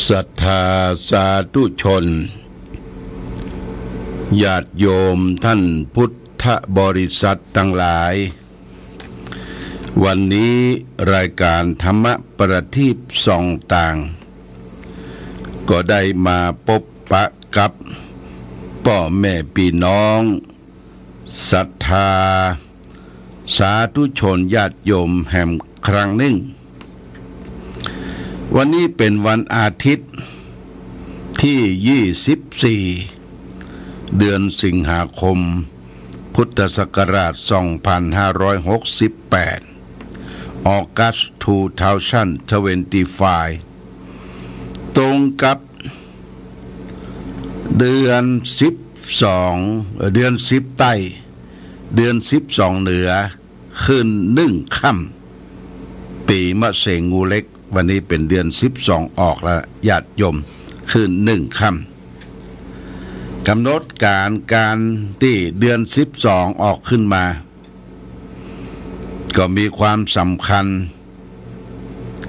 ศรัทธาสาธุชนญาติโยมท่านพุทธบริษัททั้งหลายวันนี้รายการธรรมประทีปส่องต่างก็ได้มาพบปะกับพ่อแม่พี่น้องศรัทธาสาธุชนญาติโยมแห่งครั้งหนึ่งวันนี้เป็นวันอาทิตย์ที่24เดือนสิงหาคมพุทธศักราช2568 August 2025ตรงกับเดือน12เดือน10ใต้เดือน12เหนือขึ้น1ค่ำปีมะเสงงูเล็กวันนี้เป็นเดือน12ออกแล้วญาติโยมขึ้น1ค่ำกำหนดการที่เดือน12ออกขึ้นมาก็มีความสำคัญ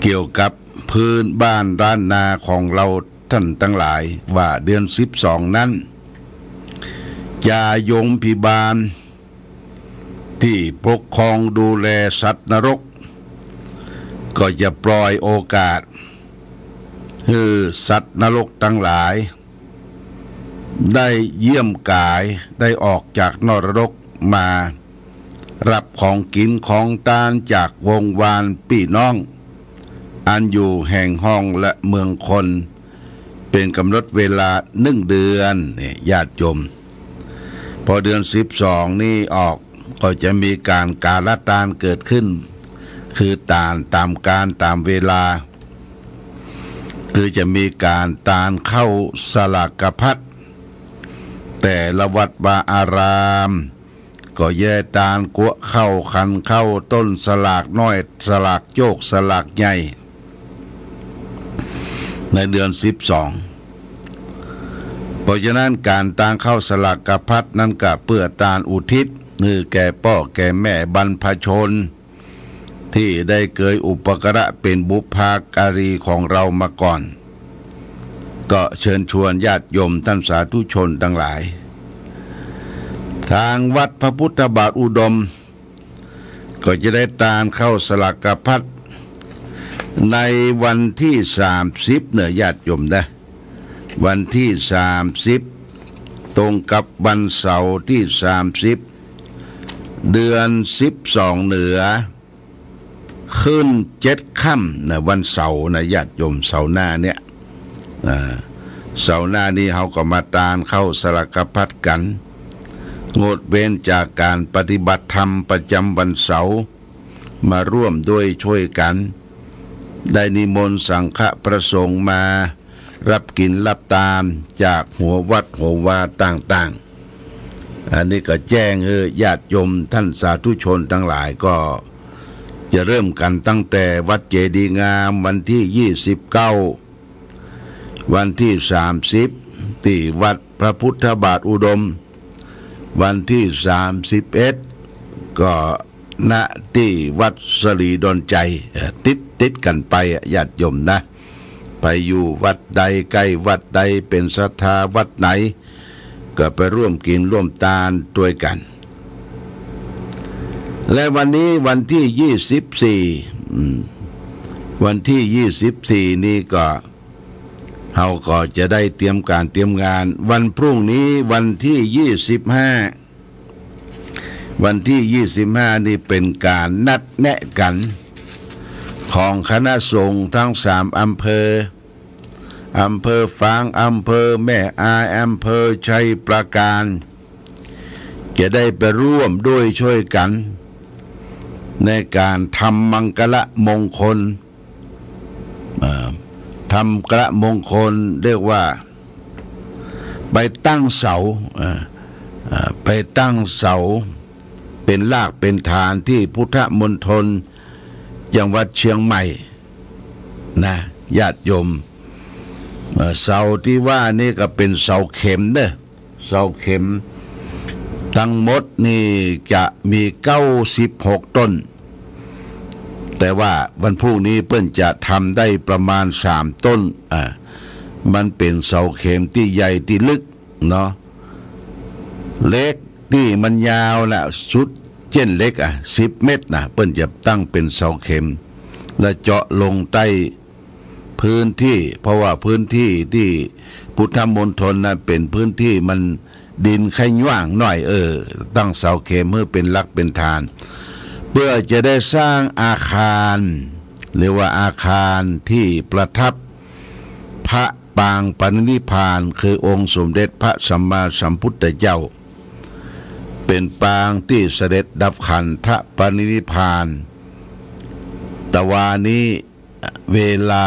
เกี่ยวกับพื้นบ้านร้านนาของเราท่านทั้งหลายว่าเดือน12นั้นยายงพิบาลที่ปกครองดูแลสัตว์นรกก็จะปล่อยโอกาสให้สัตว์นรกทั้งหลายได้เยี่ยมกายได้ออกจากนรกมารับของกินของทานจากวงวานพี่น้องอันอยู่แห่งห้องและเมืองคนเป็นกำหนดเวลา1 เดือนญาติโยมพอเดือน12นี้ออกก็จะมีการกาลทานเกิดขึ้นคือตามการตามเวลาคือจะมีการทานเข้าสลากพัดแต่ละวัดวาอารามก็แย่ตานกัวเข้าคันเข้าต้นสลากน้อยสลากโยกสลากใหญ่ในเดือน12เพราะฉะนั้นการตานเข้าสลากพัดนั้นก็เพื่อตานอุทิศคือแก่พ่อแก่แม่บรรพชนที่ได้เกยอุปการะเป็นบุพการีของเรามาก่อนก็เชิญชวนญาติโยมท่านสาธุชนทั้งหลายทางวัดพระพุทธบาทอุดมก็จะได้ตามเข้าสลากพัดในวันที่30เนี่ยญาติโยมนะวันที่30ตรงกับวันเสาร์ที่30เดือน12เหนือขึ้น7ค่ำนะวันเสาร์นะญาติโยมเสาร์หน้าเนี่ยเสาร์หน้านี้เขาก็มาตามเข้าสลากพัดกันงดเว้นจากการปฏิบัติธรรมประจำวันเสาร์มาร่วมด้วยช่วยกันได้นิมนต์สังฆประสงค์มารับกินรับตามจากหัววัดหัววาต่างๆอันนี้ก็แจ้งญาติโยมท่านสาธุชนทั้งหลายก็จะเริ่มกันตั้งแต่วัดเจดีย์งามวันที่29วันที่30ที่วัดพระพุทธบาทอุดมวันที่31ก็ณที่วัดสรีดลใจติดกันไปญาติโยมนะไปอยู่วัดใดใกล้วัดใดเป็นศรัทธาวัดไหนก็ไปร่วมกินร่วมทานด้วยกันและวันนี้วันที่24วันที่24นี้ก็เราก็จะได้เตรียมการเตรียมงานวันพรุ่งนี้วันที่25วันที่25นี่เป็นการนัดแนะกันของคณะสงฆ์ทั้ง3อำเภอฝางอำเภอแม่อายอำเภอชัยปราการจะได้ไปร่วมด้วยช่วยกันในการทำมังคละมงคลทำกระมงคลเรียกว่าไปตั้งเสาเป็นรากเป็นฐานที่พุทธมณฑลจังหวัดเชียงใหม่นะญาติโยมเสาที่ว่านี่ก็เป็นเสาเข็มเด้อเสาเข็มทั้งหมดนี่จะมี96ต้น แต่ว่าวันพรุ่งนี้เปิ้นจะทำได้ประมาณ3 ต้นมันเป็นเสาเข็มที่ใหญ่ที่ลึกเนาะเล็กที่มันยาวละชุดเช่นเล็ก10 เมตรนะเปิ้นจะตั้งเป็นเสาเข็มและเจาะลงใต้พื้นที่เพราะว่าพื้นที่ที่พุทธมณฑลนะเป็นพื้นที่มันดินค่อยว่างหน่อยตั้งเสาเข็มเพื่อเป็นหลักเป็นฐานเพื่อจะได้สร้างอาคารหรือว่าอาคารที่ประทับพระปางปรินิพพานคือองค์สมเด็จพระสัมมาสัมพุทธเจ้าเป็นปางที่เสด็จดับขันธปรินิพพานตะวานี้เวลา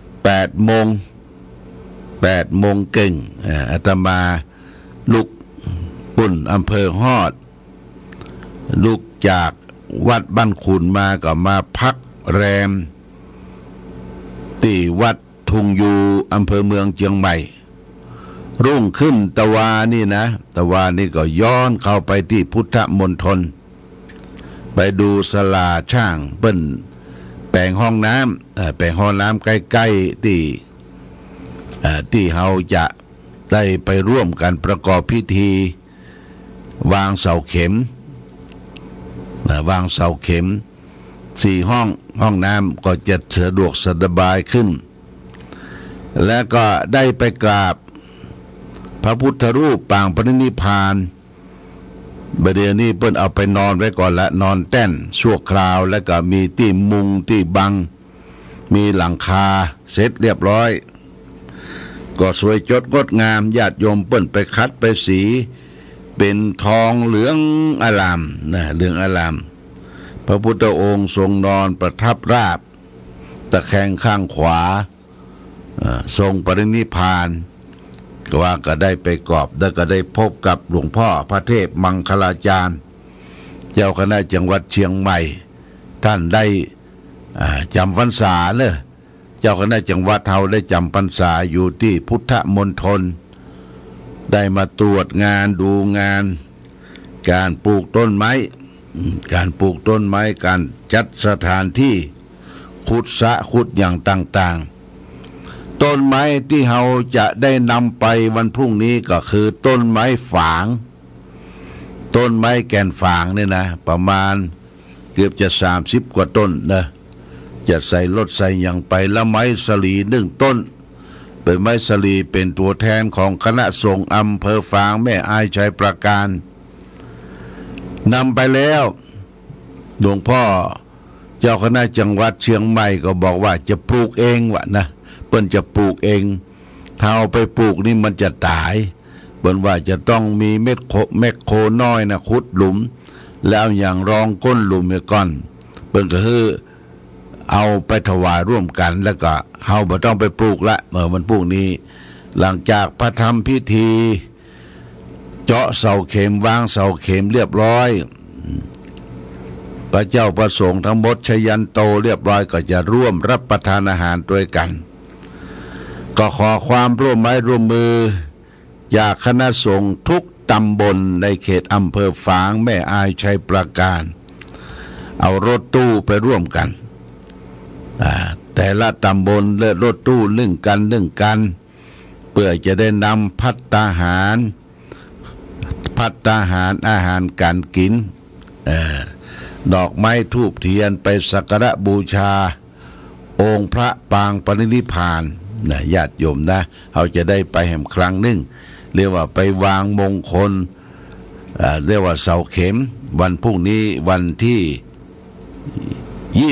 8 โมงเก่งอาตมาลุกปุ่นอำเภอฮอดลุกจากวัดบ้านขุนมาก็มาพักแรมที่วัดทุงยูอำเภอเมืองเชียงใหม่รุ่งขึ้นตะวานี่ก็ย้อนเข้าไปที่พุทธมณฑลไปดูศาลาช่างเปิ้นแปลงห้องน้ำใกล้ๆที่เฮาจะได้ไปร่วมกันประกอบพิธีวางเสาเข็ม4 ห้องน้ำก็จะสะดวกสบายขึ้นและก็ได้ไปกราบพระพุทธรูปปางปรินิพพานประเดี๋ยวนี้เปิ้นเอาไปนอนไว้ก่อนละนอนแต้นชั่วคราวแล้วก็มีที่มุงที่บังมีหลังคาเสร็จเรียบร้อยก็สวยจดงดงามญาติโยมเปิ้นไปคัดไปสีเป็นทองเหลืองอลามเหลืองอลามพระพุทธองค์ทรงนอนประทับราบตะแคงข้างขวาทรงปรินิพพานก็ได้ไปกราบแล้วก็ได้พบกับหลวงพ่อพระเทพมังคลาจารย์เจ้าคณะจังหวัดเชียงใหม่ท่านได้จำพรรษาเลยเจ้าคณะจังหวัดเฮาได้จำพรรษาอยู่ที่พุทธมณฑลได้มาตรวจงานดูงานการปลูกต้นไม้การจัดสถานที่ขุดสระขุดอย่างต่างๆต้นไม้ที่เราจะได้นำไปวันพรุ่งนี้ก็คือต้นไม้ฝางต้นไม้แก่นฝางเนี่ยนะประมาณเกือบจะ30 กว่าต้นนะจะใส่รถใส่อย่างไปแล้วไม้สลี1 ต้นเป็นไม้สลีเป็นตัวแทนของคณะสงฆ์อำเภอฝางแม่อายชัยปราการนำไปแล้วหลวงพ่อเจ้าคณะจังหวัดเชียงใหม่ก็บอกว่าจะปลูกเองวะนะเปิ้นจะปลูกเองถ้าเอาไปปลูกนี่มันจะตายเปิ้นว่าจะต้องมีแมคโครน้อยนะขุดหลุมแล้วอย่างรองก้นหลุมไว้ก่อนเปิ้นก็คือเอาไปถวายร่วมกันแล้วก็เฮาบ่ต้องไปปลูกละมันปลูกนี้หลังจากพระทำพิธีเจาะเสาเข็มวางเสาเข็มเรียบร้อยพระเจ้าประสงค์ทั้งหมดชยันโตเรียบร้อยก็จะร่วมรับประทานอาหารด้วยกันก็ขอความร่วมไม้ร่วมมือจากคณะสงฆ์ทุกตำบลในเขตอำเภอฝางแม่อายชัยปราการเอารถตู้ไปร่วมกันแต่ละตำบลเลือกรถตู้นึ่งกันเพื่อจะได้นำภัตตาหารอาหารการกินดอกไม้ธูปเทียนไปสักการะบูชาองค์พระปางปรินิพพานญาติโยมนะเขาจะได้ไปแห่งครั้งหนึ่งเรียกว่าไปวางมงคลเรียกว่าเสาเข็มวันพรุ่งนี้วันที่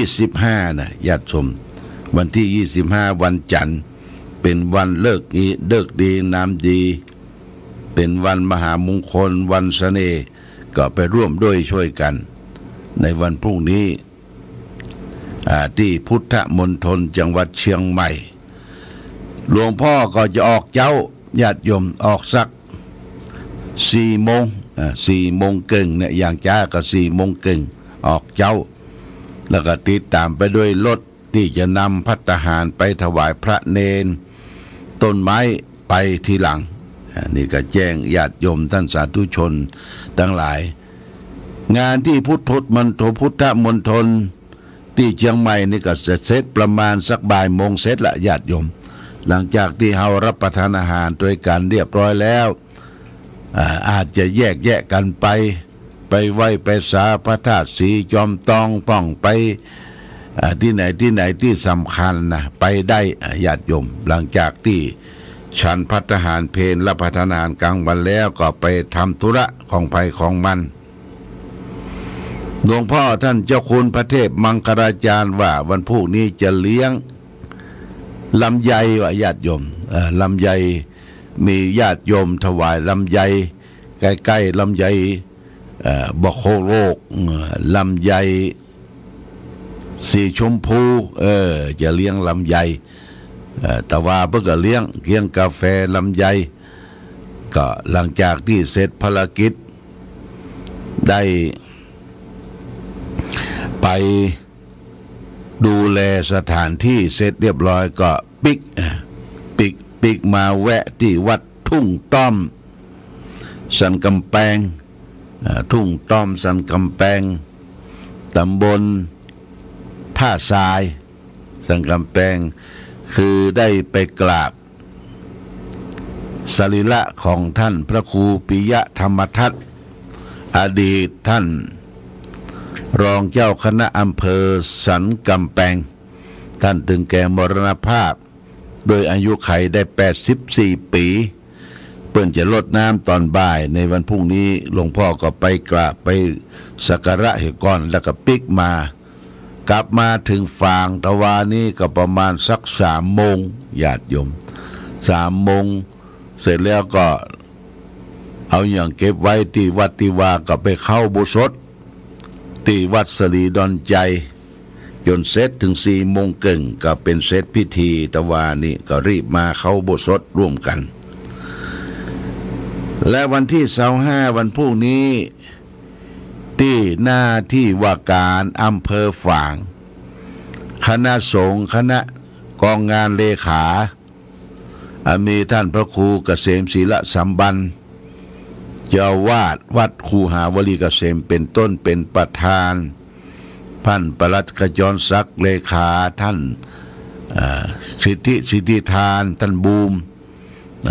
25นะญาติชมวันที่25วันจันทร์เป็นวันเลิกดีนามดีเป็นวันมหามงคลวันเสน่ห์ก็ไปร่วมด้วยช่วยกันในวันพรุ่งนี้ที่พุทธมณฑลจังหวัดเชียงใหม่หลวงพ่อก็จะออกเจ้าญาติโยมออกสัก4 โมง4 โมงครึ่งเนี่ยอย่างจ้าก็4 โมงครึ่งออกเจ้าแล้วก็ติดตามไปด้วยรถที่จะนำภัตตาหารไปถวายพระเนนต้นไม้ไปทีหลังนี่ก็แจ้งญาติโยมท่านสาธุชนทั้งหลายงานที่พุทธมณฑล ที่เชียงใหม่นี่ก็เสร็จประมาณสักบ่ายโมงเสร็จละญาติโยมหลังจากที่เฮารับประทานอาหารโดยการเรียบร้อยแล้วอาจจะแยกกันไปไหว้ไปสาพระธาตุสีจอมตองป้องไปที่ไหนที่สำคัญนะไปได้ญาติโยมหลังจากที่ฉันภัตตาหารเพลรับประทานอาหารกลางวันแล้วก็ไปทำธุระของภัยของมันหลวงพ่อท่านเจ้าคุณพระเทพมังคลาจารย์ว่าวันพรุ่งนี้จะเลี้ยงลำไยว่าญาติโยมลำไยมีญาติโยมถวายลำไยใกล้ๆลำไยบกโคโลกลำไยสีชมพูจะเลี้ยงลำไยแต่ว่าเพื่อเลี้ยงกาแฟลำไยก็หลังจากที่เสร็จภารกิจได้ไปดูแลสถานที่เสร็จเรียบร้อยก็ปิกมาแวะที่วัดทุ่งต้อมสันกำแพงทุ่งต้อมสันกำแพงตำบลท่าทรายสันกำแพงคือได้ไปกราบสรีระของท่านพระครูปิยะธรรมทัตอดีตท่านรองเจ้าคณะอำเภอสันกำแพงท่านถึงแก่มรณภาพโดยอายุไขได้84 ปีเปิ้นจะลดน้ำตอนบ่ายในวันพรุ่งนี้หลวงพ่อก็ไปกราบไปสักการะเหตุก่อนแล้วก็ปิกมากลับมาถึงฝั่งตะวันนี้ก็ประมาณสัก3 โมงญาติโยม3 โมงเสร็จแล้วก็เอาอย่างเก็บไว้ที่วัดติวาก็ไปเข้าอุโบสถที่วัดสรีดอนใจจนเสร็จถึง4 โมงครึ่งก็เป็นเสร็จพิธีตะวันนี้ก็รีบมาเข้าอุโบสถร่วมกันและวันที่25วันพรุ่งนี้ที่หน้าที่ว่าการอำเภอฝางคณะสงฆ์คณะกองงานเลขามีท่านพระครูเกษมศิลสัมบันเจ้าวาดวัดคูหาวลีเกษมเป็นต้นเป็นประธานท่านปลัดขจรศักดิ์เลขาท่านสิทธิทานท่านบูม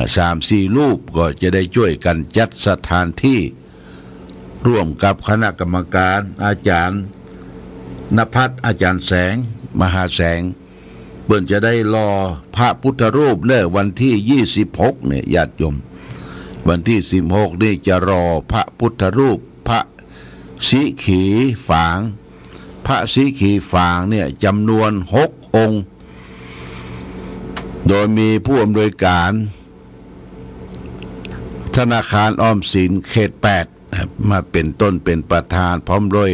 3-4 รูปก็จะได้ช่วยกันจัดสถานที่ร่วมกับคณะกรรมการอาจารย์ณภัทรอาจารย์แสงมหาแสงเพิ่นจะได้รอพระพุทธรูปเนี่ยวันที่26เนี่ยญาติโยมวันที่16นี่จะรอพระพุทธรูปพระสีขีฝางพระสีขีฝางเนี่ยจำนวน6 องค์โดยมีผู้อำนวยการธนาคารออมสินเขต8มาเป็นต้นเป็นประธานพร้อมด้วย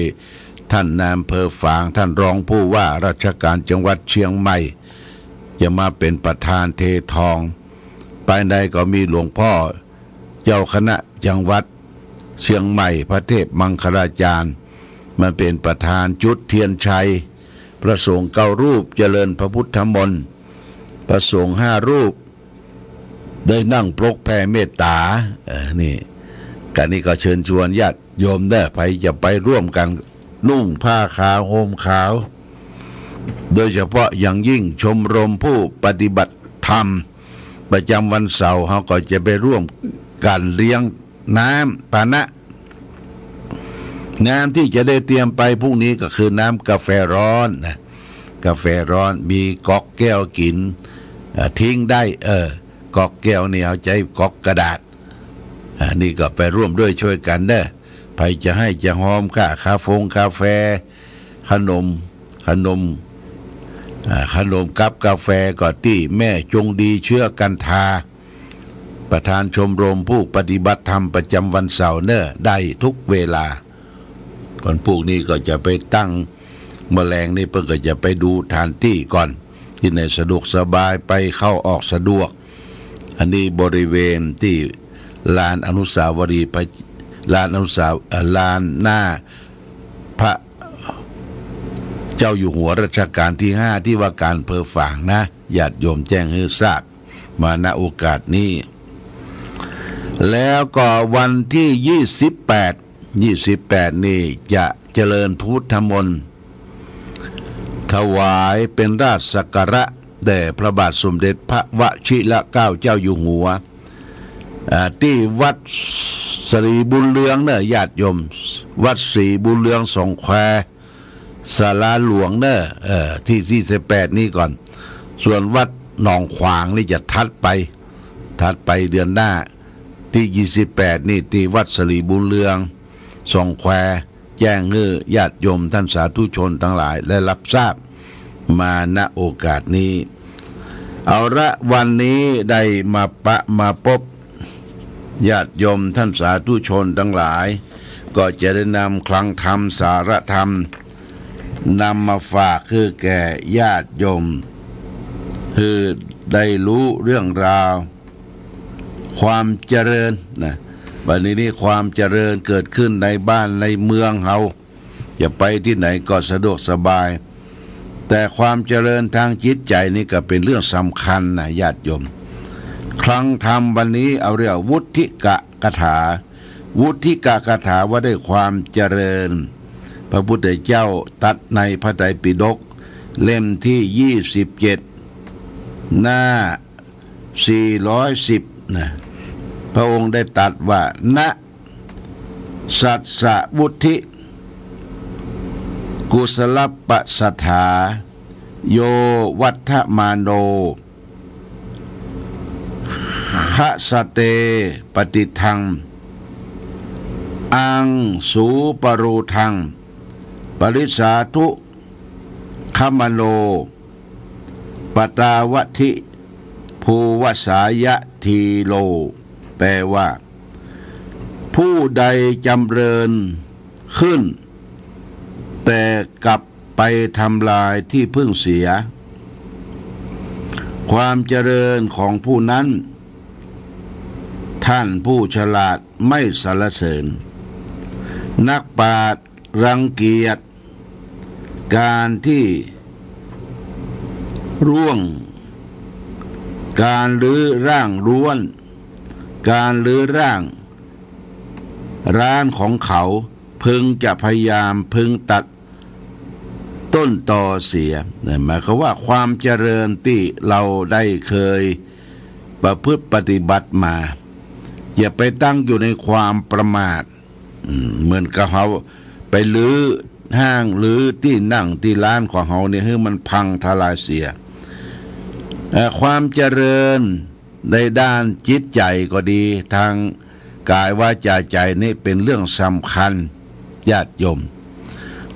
ท่านนายอำเภอฝางท่านรองผู้ว่าราชการจังหวัดเชียงใหม่จะมาเป็นประธานเททองภายในก็มีหลวงพ่อเจ้าคณะจังหวัดเชียงใหม่พระเทพมังคลาจารย์มาเป็นประธานจุดเทียนชัยพระสงฆ์9 รูปเจริญพระพุทธมนต์พระสงฆ์5 รูปได้นั่งปลกแผ่เมตตานี่กันนี้ก็เชิญชวนญาติโยมได้ไปจะไปร่วมกันนุ่งผ้าขาวห่มขาวโดยเฉพาะอย่างยิ่งชมรมผู้ปฏิบัติธรรมประจำวันเสาร์เขาก็จะไปร่วมกันเลี้ยงน้ำปานะน้ำที่จะได้เตรียมไปพรุ่งนี้ก็คือน้ำกาแฟร้อนนะกาแฟร้อนมีก๊อกแก้วกินทิ้งได้ก๊อกแก้วนี่เอาใจก๊อกกระดาษนี่ก็ไปร่วมด้วยช่วยกันเด้อไปจะให้จะหอมค่ากาแฟขนมกับกาแฟก็ที่แม่จงดีเชื่อกันทาประธานชมรมผู้ปฏิบัติธรรมประจำวันเสาร์เนอได้ทุกเวลาก่อนพวกนี้ก็จะไปตั้งแมลงนี่เพิ่งก็จะไปดูฐานที่ก่อนที่ไหนสะดวกสบายไปเข้าออกสะดวกอันนี้บริเวณที่ลานอนุสาวรีย์ลานหน้าพระเจ้าอยู่หัวรัชกาลที่5ที่ว่าการอำเภอฝางนะญาติโยมแจ้งให้ทราบมาณโอกาสนี้แล้วก็วันที่28นี่จะเจริญพุทธมนต์ ถวายเป็นราชสักการะแด่พระบาทสมเด็จพระวชิรเกล้าเจ้าอยู่หัวที่วัดศรีบุญเรืองเนอะญาติโยมวัดศรีบุญเรืองสงแควศาลาหลวงเนอะที่18นี่ก่อนส่วนวัดหนองขวางนี่จะถัดไปเดือนหน้าที่28นี่ที่วัดศรีบุญเรืองสงแควแจ้งให้ญาติโยมท่านสาธุชนทั้งหลายและรับทราบมาณโอกาสนี้เอาละวันนี้ได้มาพบญาติโยมท่านสาธุชนทั้งหลายก็จะได้นำคลังธรรมสารธรรมนำมาฝากคือแก่ญาติโยมคือได้รู้เรื่องราวความเจริญนะวันนี้ความเจริญเกิดขึ้นในบ้านในเมืองเฮาจะไปที่ไหนก็สะดวกสบายแต่ความเจริญทางจิตใจนี่ก็เป็นเรื่องสำคัญนะญาติโยมครั้งธรรมวันนี้เอาเรียกวุฒิกะคาถาวุฒิกะคาถาว่าได้ความเจริญพระพุทธเจ้าตัดในพระไตรปิฎกเล่มที่27หน้า410นะพระองค์ได้ตรัสว่านะสัสสะวุฒิกุศลปัสสถาโยวัฏฐมาโนหะสเตปฏิทังอังสูปรูทังปริสาธุขมโนปตาวทิภูวสายะทีโลแปลว่าผู้ใดจำเริญขึ้นแต่กลับไปทำลายที่พึ่งเสียความเจริญของผู้นั้นท่านผู้ฉลาดไม่สรรเสริญนักปราชญ์รังเกียจการที่ร่วงการรื้อร่างร้วนการรื้อร่างร้านของเขาพึงจะพยายามพึงตัดต้นตอเสียหมายความว่าความเจริญที่เราได้เคยประพฤติปฏิบัติมาอย่าไปตั้งอยู่ในความประมาทเหมือนกับเขาไปลื้อห้างหรือที่นั่งที่ร้านของเขาเนี่ยให้มันพังทลายเสียความเจริญในด้านจิตใจก็ดีทางกายวาจาใจนี่เป็นเรื่องสำคัญญาติโยม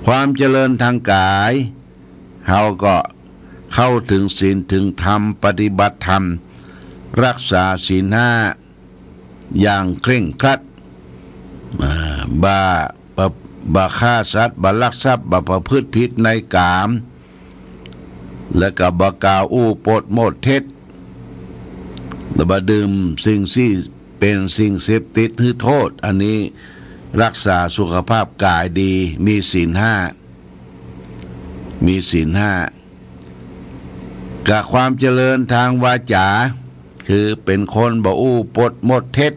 ความเจริญทางกายเราก็เข้าถึงศีลถึงธรรมปฏิบัติธรรมรักษาศีลห้าอย่างเคร่งครัดบ่ฆ่าสัตว์บ่ลักทรัพย์บ่ประพฤติผิดในกามและก็บ่กล่าวอู้ปดโมดเท็จและบ่ดื่มสิ่งที่เป็นสิ่งเสพติดหรือโทษอันนี้รักษาสุขภาพกายดีมีศีลห้ากับความเจริญทางวาจาคือเป็นคนบ่อู้ปดหมดเท็จ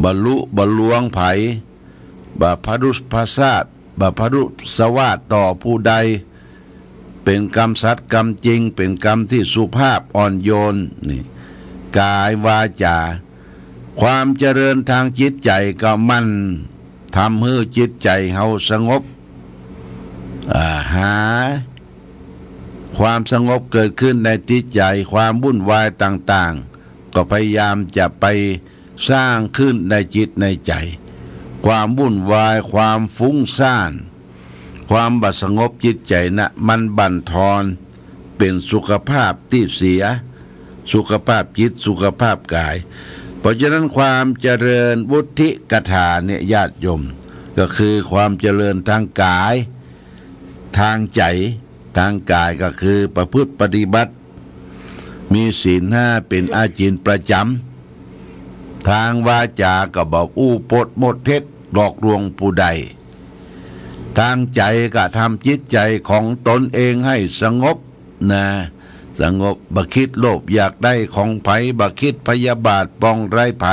บ่ลุบ่ลวงไผบ่พรุษภาษาทบ่พรุษวาทต่อผู้ใดเป็นกรรมสัตย์กรรมจริงเป็นกรรมที่สุภาพอ่อนโยนนี่กายวาจาความเจริญทางจิตใจก็มันทำให้จิตใจเฮาสงบหาความสงบเกิดขึ้นในจิตใจความวุ่นวายต่างๆก็พยายามจะไปสร้างขึ้นในจิตในใจความวุ่นวายความฟุ้งซ่านความบัดสงบจิตใจนะมันบั่นทอนเป็นสุขภาพที่เสียสุขภาพจิตสุขภาพกายเพราะฉะนั้นความเจริญวุฒิกถาเนี่ยญาติโยมก็คือความเจริญทางกายทางใจทางกายก็คือประพฤติปฏิบัติมีศีลห้าเป็นอาจินประจำทางวาจาก็บอกอู้ปดหมดเท็จหลอกลวงผู้ใดทางใจก็ทำจิตใจของตนเองให้สงบนะสงบบ่คิดโลภอยากได้ของไผบ่คิดพยาบาทปองไร้ไผ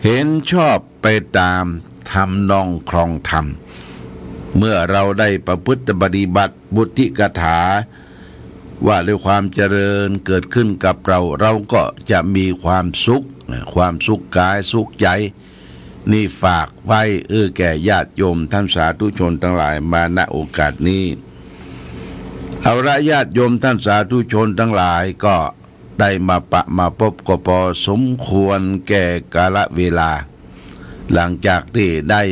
เห็นชอบไปตามทำนองครองธรรม เมื่อเราได้ประพฤติปฏิบัติบุตริกถาว่าด้วยความเจริญเกิดขึ้นกับเราก็จะมีความสุขกายสุขใจนี่ฝากไว้แก่ญาติโยมท่านสาธุชนทั้งหลายมาณโอกาสนี้เอาละญาติโยมท่านสาธุชนทั้งหลายก็ได้มาพบก็พอสมควรแก่กาลเวลาหลังจากที่ได้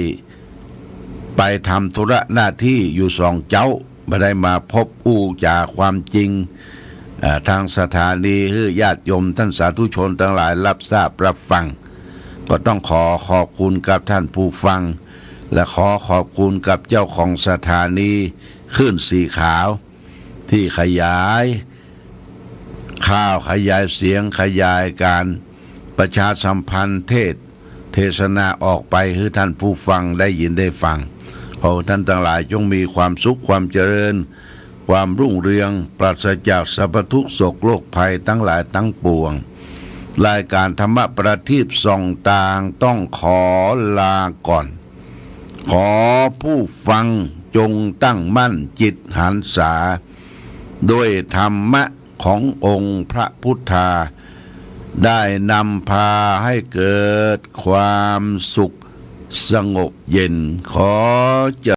ไปทำธุระหน้าที่อยู่สองเจ้าไม่ได้มาพบจากความจริงทางสถานีญาติโยมท่านสาธุชนทั้งหลายรับทราบรับฟังก็ต้องขอบคุณกับท่านผู้ฟังและขอบคุณกับเจ้าของสถานีคลื่นสีขาวที่ขยายข่าวขยายเสียงขยายการประชาสัมพันธ์เทศนาออกไปให้ท่านผู้ฟังได้ยินได้ฟังขอท่านทั้งหลายจงมีความสุขความเจริญความรุ่งเรืองปราศจากสรรพทุกข์โศกโรคภัยทั้งหลายทั้งปวงรายการธรรมประทีปส่องต่างต้องขอลาก่อนขอผู้ฟังจงตั้งมั่นจิตหันษาด้วยธรรมะขององค์พระพุทธาได้นำพาให้เกิดความสุขสงบเย็นขอเจริญ